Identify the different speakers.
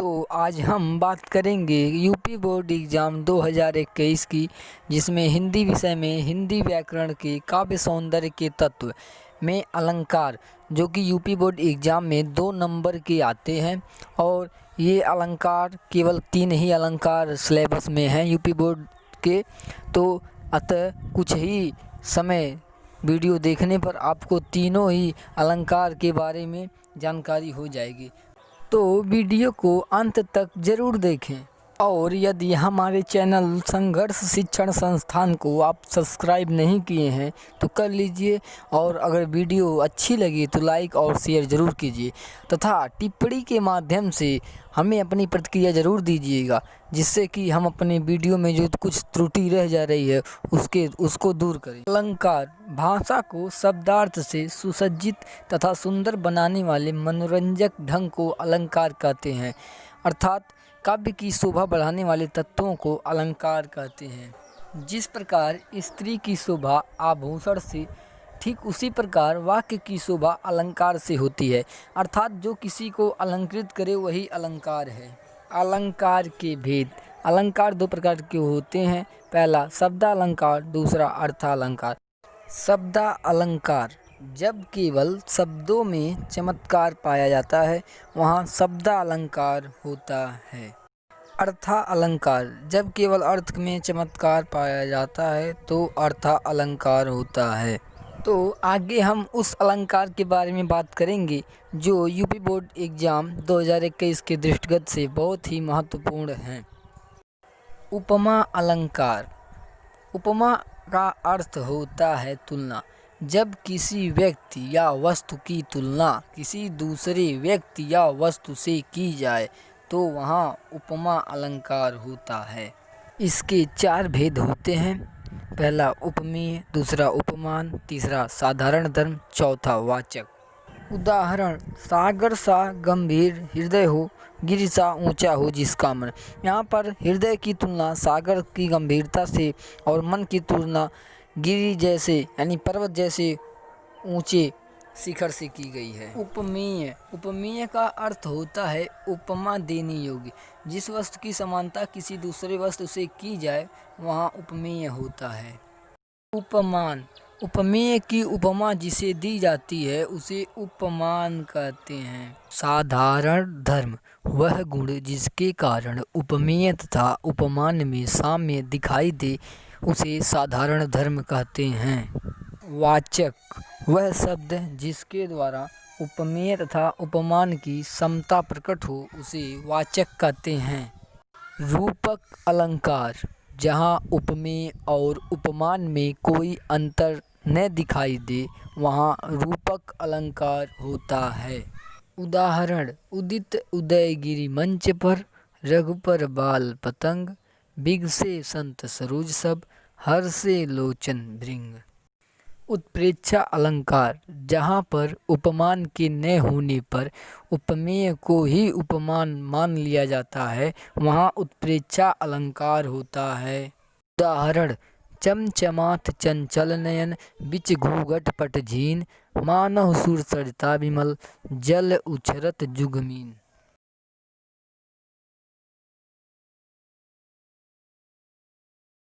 Speaker 1: तो आज हम बात करेंगे यूपी बोर्ड एग्ज़ाम 2021 की, जिसमें हिंदी विषय में हिंदी व्याकरण के काव्य सौंदर्य के तत्व में अलंकार, जो कि यूपी बोर्ड एग्ज़ाम में 2 नंबर के आते हैं। और ये अलंकार केवल 3 ही अलंकार सिलेबस में हैं यूपी बोर्ड के। तो अतः कुछ ही समय वीडियो देखने पर आपको तीनों ही अलंकार के बारे में जानकारी हो जाएगी। तो वीडियो को अंत तक ज़रूर देखें। और यदि हमारे चैनल संघर्ष शिक्षण संस्थान को आप सब्सक्राइब नहीं किए हैं तो कर लीजिए, और अगर वीडियो अच्छी लगी तो लाइक और शेयर ज़रूर कीजिए तथा टिप्पणी के माध्यम से हमें अपनी प्रतिक्रिया ज़रूर दीजिएगा, जिससे कि हम अपने वीडियो में जो कुछ त्रुटि रह जा रही है उसको दूर करें। अलंकार भाषा को शब्दार्थ से सुसज्जित तथा सुंदर बनाने वाले मनोरंजक ढंग को अलंकार कहते हैं, अर्थात काव्य की शोभा बढ़ाने वाले तत्वों को अलंकार कहते हैं। जिस प्रकार स्त्री की शोभा आभूषण से, ठीक उसी प्रकार वाक्य की शोभा अलंकार से होती है, अर्थात जो किसी को अलंकृत करे वही अलंकार है। अलंकार के भेद। अलंकार 2 प्रकार के होते हैं, पहला शब्दालंकार, दूसरा अर्थालंकार। शब्दालंकार जब केवल शब्दों में चमत्कार पाया जाता है वहाँ शब्दालंकार होता है। अर्थालंकार जब केवल अर्थ में चमत्कार पाया जाता है तो अर्थालंकार होता है। तो आगे हम उस अलंकार के बारे में बात करेंगे जो यूपी बोर्ड एग्ज़ाम 2021 के दृष्टिगत से बहुत ही महत्वपूर्ण हैं। उपमा अलंकार। उपमा का अर्थ होता है तुलना। जब किसी व्यक्ति या वस्तु की तुलना किसी दूसरे व्यक्ति या वस्तु से की जाए तो वहाँ उपमा अलंकार होता है। इसके 4 भेद होते हैं, पहला उपमेय, दूसरा उपमान, तीसरा साधारण धर्म, चौथा वाचक। उदाहरण: सागर सा गंभीर हृदय हो, गिरि सा ऊंचा हो जिसका मन। यहाँ पर हृदय की तुलना सागर की गंभीरता से और मन की तुलना गिरि जैसे यानी पर्वत जैसे ऊंचे शिखर से की गई है। उपमेय। उपमेय का अर्थ होता है उपमा देने योग्य। जिस वस्तु की समानता किसी दूसरे वस्तु से की जाए वहाँ उपमेय होता है। उपमान। उपमेय की उपमा जिसे दी जाती है उसे उपमान कहते हैं। साधारण धर्म वह गुण जिसके कारण उपमेय तथा उपमान में साम्य दिखाई दे उसे साधारण धर्म कहते हैं। वाचक वह शब्द जिसके द्वारा उपमेय तथा उपमान की समता प्रकट हो उसे वाचक कहते हैं। रूपक अलंकार जहाँ उपमेय और उपमान में कोई अंतर न दिखाई दे वहाँ रूपक अलंकार होता है। उदाहरण: उदित उदयगिरि मंच पर, रघुपर बाल पतंग, बिगसे संत सरोज सब, हर्षे लोचन भृंग। उत्प्रेक्षा अलंकार जहाँ पर उपमान के न होने पर उपमेय को ही उपमान मान लिया जाता है वहाँ उत्प्रेक्षा अलंकार होता है। उदाहरण: चमचमात चंचल नयन, बिच घूघट पट झीन, मानह सुर सरिता विमल, जल उछरत जुगमीन।